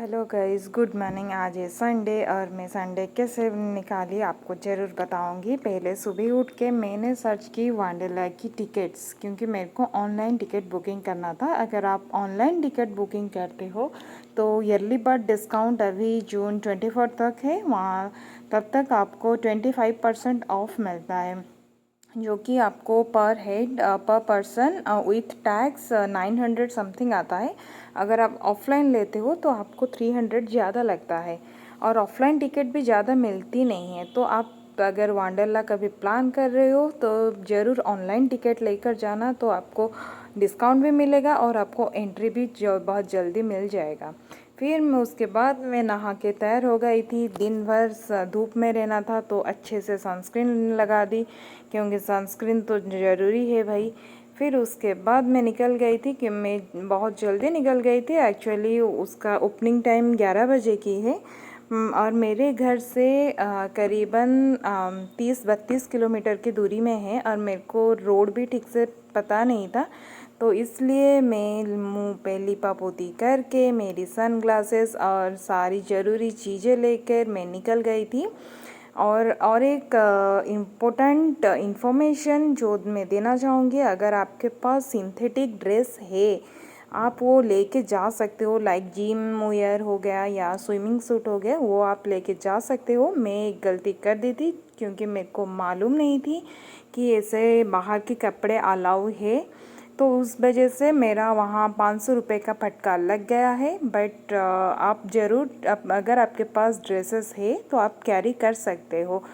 Hello guys, good morning. आज है Sunday और मैं संडे कैसे निकाली आपको ज़रूर बताऊंगी। पहले सुबह उठ के मैंने सर्च की वंडरला की टिकट्स, क्योंकि मेरे को ऑनलाइन टिकट बुकिंग करना था। अगर आप ऑनलाइन टिकट बुकिंग करते हो तो ईयरली बर्ड डिस्काउंट अभी जून 24 तक है। वहाँ तब तक आपको 25% ऑफ मिलता है, जो कि आपको पर हेड पर पर्सन विथ टैक्स 900 समथिंग आता है। अगर आप ऑफलाइन लेते हो तो आपको 300 ज़्यादा लगता है, और ऑफलाइन टिकट भी ज़्यादा मिलती नहीं है। तो आप अगर वंडरला कभी प्लान कर रहे हो तो ज़रूर ऑनलाइन टिकट लेकर जाना, तो आपको डिस्काउंट भी मिलेगा और आपको एंट्री भी बहुत जल्दी मिल जाएगा। फिर मैं उसके बाद मैं नहा के तैयार हो गई थी। दिन भर धूप में रहना था तो अच्छे से सनस्क्रीन लगा दी, क्योंकि सनस्क्रीन तो ज़रूरी है भाई। फिर उसके बाद मैं निकल गई थी, कि मैं बहुत जल्दी निकल गई थी। एक्चुअली उसका ओपनिंग टाइम 11 बजे की है, और मेरे घर से करीबन 30-32 किलोमीटर की दूरी में है, और मेरे को रोड भी ठीक से पता नहीं था। तो इसलिए मैं मुंह पे लिपापोती करके मेरी सन ग्लासेस और सारी ज़रूरी चीज़ें लेकर मैं निकल गई थी। और एक इम्पोर्टेंट इन्फॉर्मेशन जो मैं देना चाहूँगी, अगर आपके पास सिंथेटिक ड्रेस है आप वो लेके जा सकते हो। लाइक जिम वेयर हो गया या स्विमिंग सूट हो गया, वो आप लेके जा सकते हो। मैं एक गलती कर दी थी, क्योंकि मेरे को मालूम नहीं थी कि ऐसे बाहर के कपड़े अलाउ है। तो उस वजह से मेरा वहाँ 500 रुपये का फटका लग गया है। बट आप ज़रूर अगर आपके पास ड्रेसेस है तो आप कैरी कर सकते हो।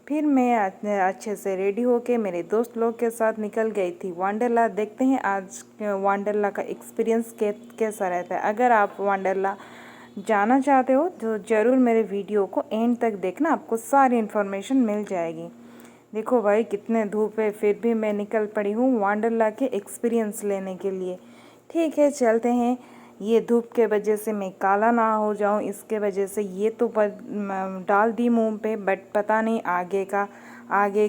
फिर मैं अच्छे से रेडी होके मेरे दोस्त लोग के साथ निकल गई थी वंडरला। देखते हैं आज वंडरला का एक्सपीरियंस कैसा रहता है। अगर आप वंडरला जाना चाहते हो तो ज़रूर मेरे वीडियो को एंड तक देखना, आपको सारी इन्फॉर्मेशन मिल जाएगी। देखो भाई, कितने धूप है, फिर भी मैं निकल पड़ी हूँ वंडरला के एक्सपीरियंस लेने के लिए। ठीक है, चलते हैं। ये धूप के वजह से मैं काला ना हो जाऊँ, इसके वजह से ये तो डाल दी मुंह पे, बट पता नहीं आगे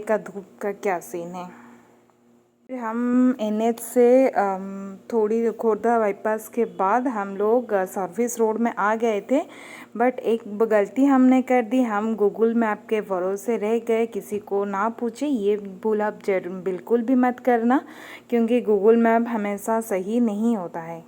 का धूप का क्या सीन है। हम एनएच से थोड़ी खोर्धा बाईपास के बाद हम लोग सर्विस रोड में आ गए थे। बट एक गलती हमने कर दी, हम गूगल मैप के भरोसे रह गए, किसी को ना पूछे। ये भूल आप जरूर बिल्कुल भी मत करना, क्योंकि गूगल मैप हमेशा सही नहीं होता है।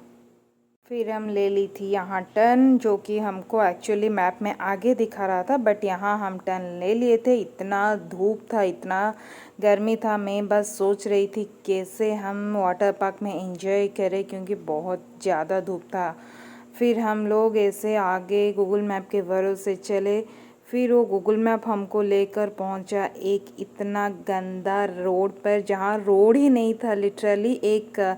फिर हम ले ली थी यहाँ टर्न, जो कि हमको एक्चुअली मैप में आगे दिखा रहा था, बट यहाँ हम टर्न ले लिए थे। इतना धूप था, इतना गर्मी था, मैं बस सोच रही थी कैसे हम वाटर पार्क में एंजॉय करें, क्योंकि बहुत ज़्यादा धूप था। फिर हम लोग ऐसे आगे गूगल मैप के भरोसे चले। फिर वो गूगल मैप हमको लेकर पहुंचा एक इतना गंदा रोड पर, जहाँ रोड ही नहीं था। लिटरली एक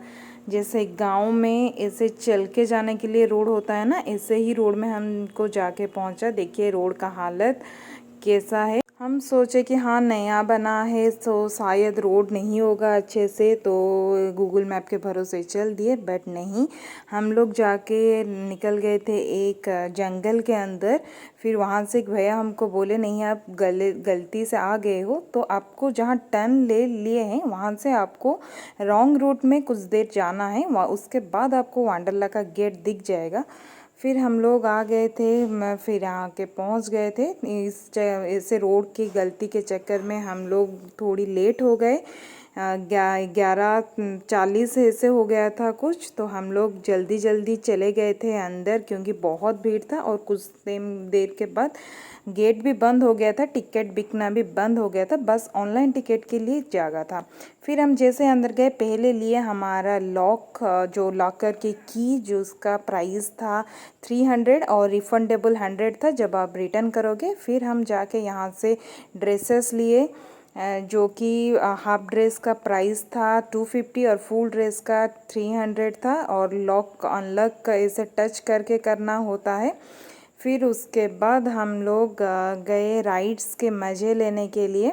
जैसे गांव में ऐसे चल के जाने के लिए रोड होता है ना, ऐसे ही रोड में हमको जाके पहुंचा। देखिए रोड का हालत कैसा है। हम सोचे कि हाँ, नया बना है तो शायद रोड नहीं होगा अच्छे से, तो गूगल मैप के भरोसे चल दिए। बट नहीं, हम लोग जाके निकल गए थे एक जंगल के अंदर। फिर वहाँ से एक भैया हमको बोले, नहीं आप गलती से आ गए हो, तो आपको जहाँ टर्न ले लिए हैं वहाँ से आपको रॉन्ग रूट में कुछ देर जाना है, वहाँ उसके बाद आपको वंडरला का गेट दिख जाएगा। फिर हम लोग आ गए थे, मैं फिर यहाँ के पहुँच गए थे। ऐसे रोड की गलती के चक्कर में हम लोग थोड़ी लेट हो गए। 11:40 ऐसे हो गया था कुछ, तो हम लोग जल्दी जल्दी चले गए थे अंदर, क्योंकि बहुत भीड़ था। और कुछ देर के बाद गेट भी बंद हो गया था, टिकट बिकना भी बंद हो गया था, बस ऑनलाइन टिकट के लिए जगह था। फिर हम जैसे अंदर गए, पहले लिए हमारा लॉक, जो लॉकर की की, जो उसका प्राइस था 300 और रिफंडेबल 100 था जब आप रिटर्न करोगे। फिर हम जाके यहाँ से ड्रेसेस लिए, जो कि हाफ ड्रेस का प्राइस था 250 और फुल ड्रेस का 300 था, और लॉक अनलॉक ऐसे टच करके करना होता है। फिर उसके बाद हम लोग गए राइड्स के मज़े लेने के लिए।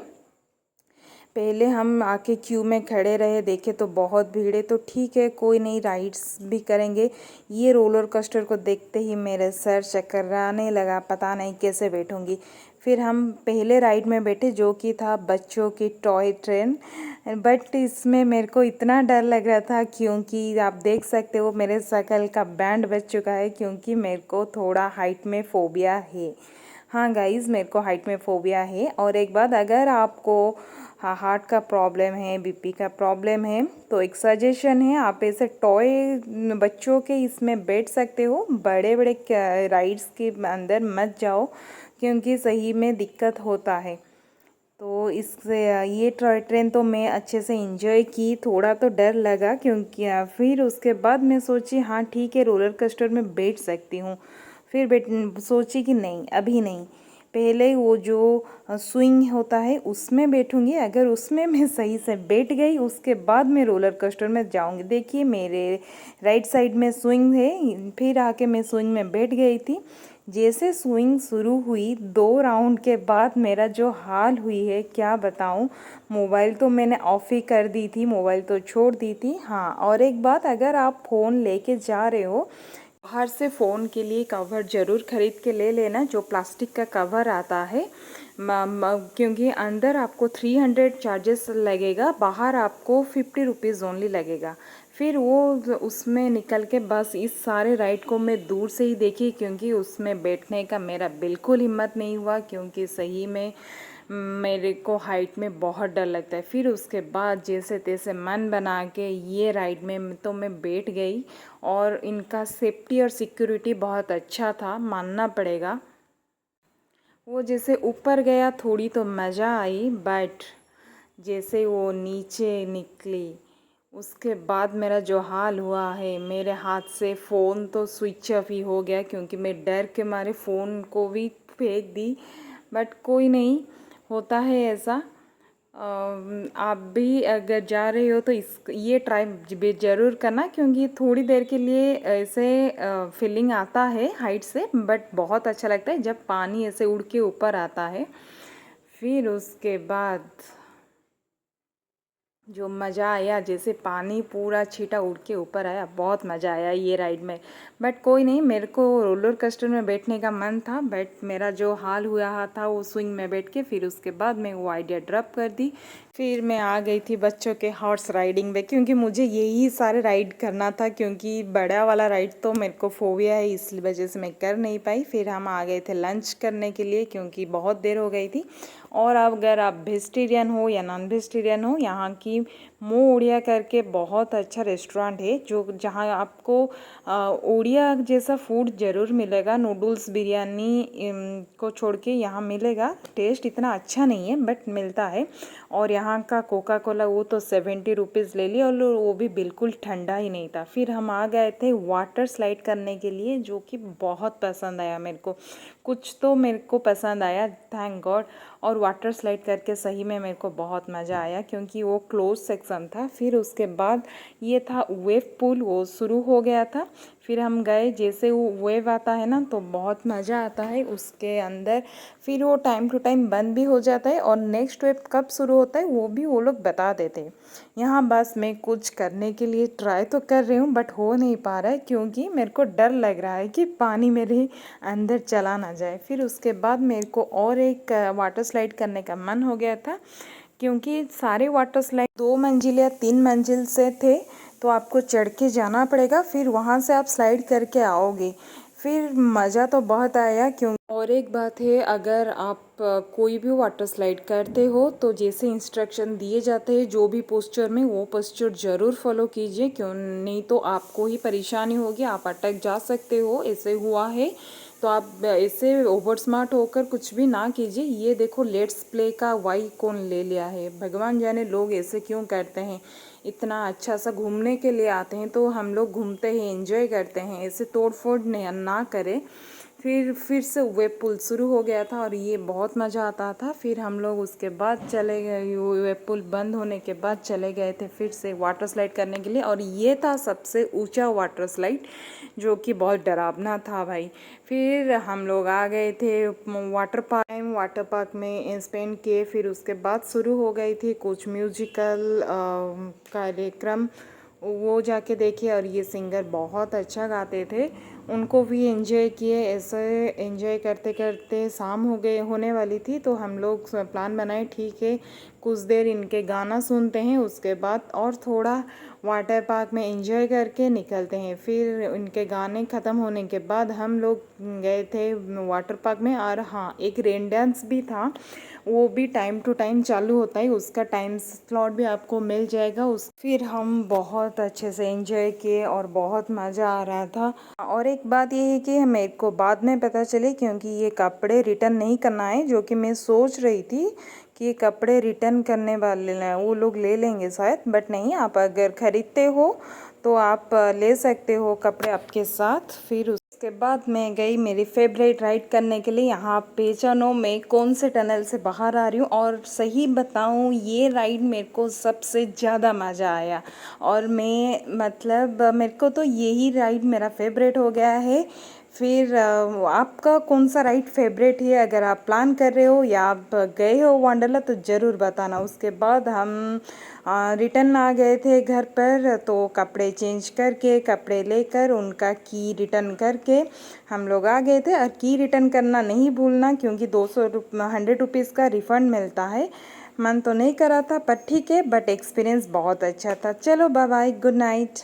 पहले हम आके क्यू में खड़े रहे, देखे तो बहुत भीड़ है, तो ठीक है कोई नहीं, राइड्स भी करेंगे। ये रोलर कोस्टर को देखते ही मेरे सर चकराने लगा, पता नहीं कैसे बैठूंगी। फिर हम पहले राइड में बैठे जो कि था बच्चों की टॉय ट्रेन, बट इसमें मेरे को इतना डर लग रहा था क्योंकि आप देख सकते हो मेरे शकल का बैंड बज चुका है, क्योंकि मेरे को थोड़ा हाइट में फ़ोबिया है। हाँ गाइज़, मेरे को हाइट में फ़ोबिया है। और एक बात, अगर आपको हार्ट का प्रॉब्लम है, बीपी का प्रॉब्लम है, तो एक सजेशन है, आप ऐसे टॉय बच्चों के इसमें बैठ सकते हो, बड़े बड़े राइड्स के अंदर मत जाओ क्योंकि सही में दिक्कत होता है। तो इससे ये टॉय ट्रेन तो मैं अच्छे से इंजॉय की, थोड़ा तो डर लगा क्योंकि फिर उसके बाद मैं सोची हाँ ठीक है रोलर कोस्टर में बैठ सकती हूँ। फिर सोची कि नहीं अभी नहीं, पहले वो जो स्विंग होता है उसमें बैठूंगी, अगर उसमें मैं सही से बैठ गई उसके बाद मैं रोलर कोस्टर में जाऊंगी। देखिए मेरे राइट साइड में स्विंग है, फिर आके मैं स्विंग में बैठ गई थी। जैसे स्विंग शुरू हुई 2 राउंड के बाद मेरा जो हाल हुई है क्या बताऊं। मोबाइल तो मैंने ऑफ ही कर दी थी, मोबाइल तो छोड़ दी थी। हाँ, और एक बात, अगर आप फ़ोन लेके जा रहे हो बाहर से, फ़ोन के लिए कवर ज़रूर ख़रीद के ले लेना, जो प्लास्टिक का कवर आता है। क्योंकि अंदर आपको 300 चार्जेस लगेगा, बाहर आपको 50 रुपीज़ ओनली लगेगा। फिर वो उसमें निकल के बस इस सारे राइड को मैं दूर से ही देखी, क्योंकि उसमें बैठने का मेरा बिल्कुल हिम्मत नहीं हुआ, क्योंकि सही में मेरे को हाइट में बहुत डर लगता है। फिर उसके बाद जैसे तैसे मन बना के ये राइड में तो मैं बैठ गई, और इनका सेफ्टी और सिक्योरिटी बहुत अच्छा था, मानना पड़ेगा। वो जैसे ऊपर गया थोड़ी तो मज़ा आई, बट जैसे वो नीचे निकली उसके बाद मेरा जो हाल हुआ है, मेरे हाथ से फ़ोन तो स्विच ऑफ ही हो गया, क्योंकि मैं डर के मारे फ़ोन को भी फेंक दी। बट कोई नहीं, होता है ऐसा। आप भी अगर जा रहे हो तो ये ट्राई ज़रूर करना, क्योंकि थोड़ी देर के लिए ऐसे फीलिंग आता है हाइट से, बट बहुत अच्छा लगता है जब पानी ऐसे उड़ के ऊपर आता है। फिर उसके बाद जो मज़ा आया, जैसे पानी पूरा छींटा उड़ के ऊपर आया, बहुत मज़ा आया ये राइड में। बट कोई नहीं, मेरे को रोलर कोस्टर में बैठने का मन था, बट मेरा जो हाल हुआ था वो स्विंग में बैठ के, फिर उसके बाद मैं वो आइडिया ड्रॉप कर दी। फिर मैं आ गई थी बच्चों के हॉर्स राइडिंग में, क्योंकि मुझे यही सारे राइड करना था, क्योंकि बड़ा वाला राइड तो मेरे को फोबिया है, इस वजह से मैं कर नहीं पाई। फिर हम आ गए थे लंच करने के लिए, क्योंकि बहुत देर हो गई थी। और अगर आप वेजिटेरियन हो या नॉन वेजिटेरियन हो, यहाँ की मो उड़िया करके बहुत अच्छा रेस्टोरेंट है, जो जहाँ आपको उड़िया जैसा फूड ज़रूर मिलेगा। नूडल्स बिरयानी को छोड़ के यहाँ मिलेगा। टेस्ट इतना अच्छा नहीं है बट मिलता है। और यहाँ का कोका कोला वो तो 70 रुपीज़ ले लिया, और वो भी बिल्कुल ठंडा ही नहीं था। फिर हम आ गए थे वाटर स्लाइड करने के लिए, जो कि बहुत पसंद आया मेरे को। कुछ तो मेरे को पसंद आया, थैंक गॉड। और वाटर स्लाइड करके सही में मेरे को बहुत मज़ा आया, क्योंकि वो क्लोज सेक्शन था। फिर उसके बाद ये था वेव पूल, वो शुरू हो गया था। फिर हम गए, जैसे वो वेव आता है ना तो बहुत मज़ा आता है उसके अंदर। फिर वो टाइम टू टाइम बंद भी हो जाता है, और नेक्स्ट वेव कब शुरू होता है वो भी वो लोग बता देते हैं। यहाँ बस मैं कुछ करने के लिए ट्राई तो कर रही हूँ, बट हो नहीं पा रहा है, क्योंकि मेरे को डर लग रहा है कि पानी मेरे अंदर चला ना जाए। फिर उसके बाद मेरे को और एक वाटर स्लाइड करने का मन हो गया था, क्योंकि सारे वाटर स्लाइड 2 मंजिल या 3 मंजिल से थे, तो आपको चढ़ के जाना पड़ेगा, फिर वहाँ से आप स्लाइड करके आओगे। फिर मज़ा तो बहुत आया। क्यों, और एक बात है, अगर आप कोई भी वाटर स्लाइड करते हो तो जैसे इंस्ट्रक्शन दिए जाते हैं जो भी पोस्चर में, वो पोस्चर ज़रूर फॉलो कीजिए, क्यों नहीं तो आपको ही परेशानी होगी, आप अटक जा सकते हो। ऐसे हुआ है, तो आप ऐसे ओवर स्मार्ट होकर कुछ भी ना कीजिए। ये देखो लेट्स प्ले का वाई कौन ले लिया है, भगवान जाने लोग ऐसे क्यों करते हैं। इतना अच्छा सा घूमने के लिए आते हैं तो हम लोग घूमते हैं, एंजॉय करते हैं, ऐसे तोड़ फोड़ ना करें। फिर से वेव पूल शुरू हो गया था और ये बहुत मज़ा आता था। फिर हम लोग उसके बाद चले गए, वेव पूल बंद होने के बाद चले गए थे फिर से वाटर स्लाइड करने के लिए, और ये था सबसे ऊंचा वाटर स्लाइड जो कि बहुत डरावना था भाई। फिर हम लोग आ गए थे वाटर पार्क में स्पेंड किए। फिर उसके बाद शुरू हो गई थी कुछ म्यूजिकल कार्यक्रम, वो जाके देखे, और ये सिंगर बहुत अच्छा गाते थे, उनको भी एंजॉय किए। ऐसे एंजॉय करते करते शाम होने वाली थी, तो हम लोग प्लान बनाए ठीक है कुछ देर इनके गाना सुनते हैं, उसके बाद और थोड़ा वाटर पार्क में एंजॉय करके निकलते हैं। फिर इनके गाने ख़त्म होने के बाद हम लोग गए थे वाटर पार्क में। और हाँ, एक रेन डांस भी था, वो भी टाइम टू टाइम चालू होता है, उसका टाइम स्लॉट भी आपको मिल जाएगा। उस फिर हम बहुत अच्छे से एंजॉय किए और बहुत मज़ा आ रहा था। और एक बात ये है कि मेरे को बाद में पता चले, क्योंकि ये कपड़े रिटर्न नहीं करना है, जो कि मैं सोच रही थी कि ये कपड़े रिटर्न करने वाले वो लोग ले लेंगे शायद, बट नहीं, आप अगर ख़रीदते हो तो आप ले सकते हो कपड़े आपके साथ। फिर उसके बाद मैं गई मेरी फेवरेट राइड करने के लिए। यहाँ पे जानो मैं कौन से टनल से बाहर आ रही हूँ, और सही बताऊँ ये राइड मेरे को सबसे ज़्यादा मज़ा आया, और मैं मतलब मेरे को तो यही राइड मेरा फेवरेट हो गया है। फिर आपका कौन सा राइड फेवरेट है? अगर आप प्लान कर रहे हो या आप गए हो वंडरला तो ज़रूर बताना। उसके बाद हम रिटर्न आ गए थे घर पर, तो कपड़े चेंज करके कपड़े लेकर उनका की रिटर्न करके हम लोग आ गए थे। और की रिटर्न करना नहीं भूलना, क्योंकि 100 रुपीज़ का रिफ़ंड मिलता है। मन तो नहीं करा था पर ठीक है, बट एक्सपीरियंस बहुत अच्छा था। चलो बाय बाय, गुड नाइट।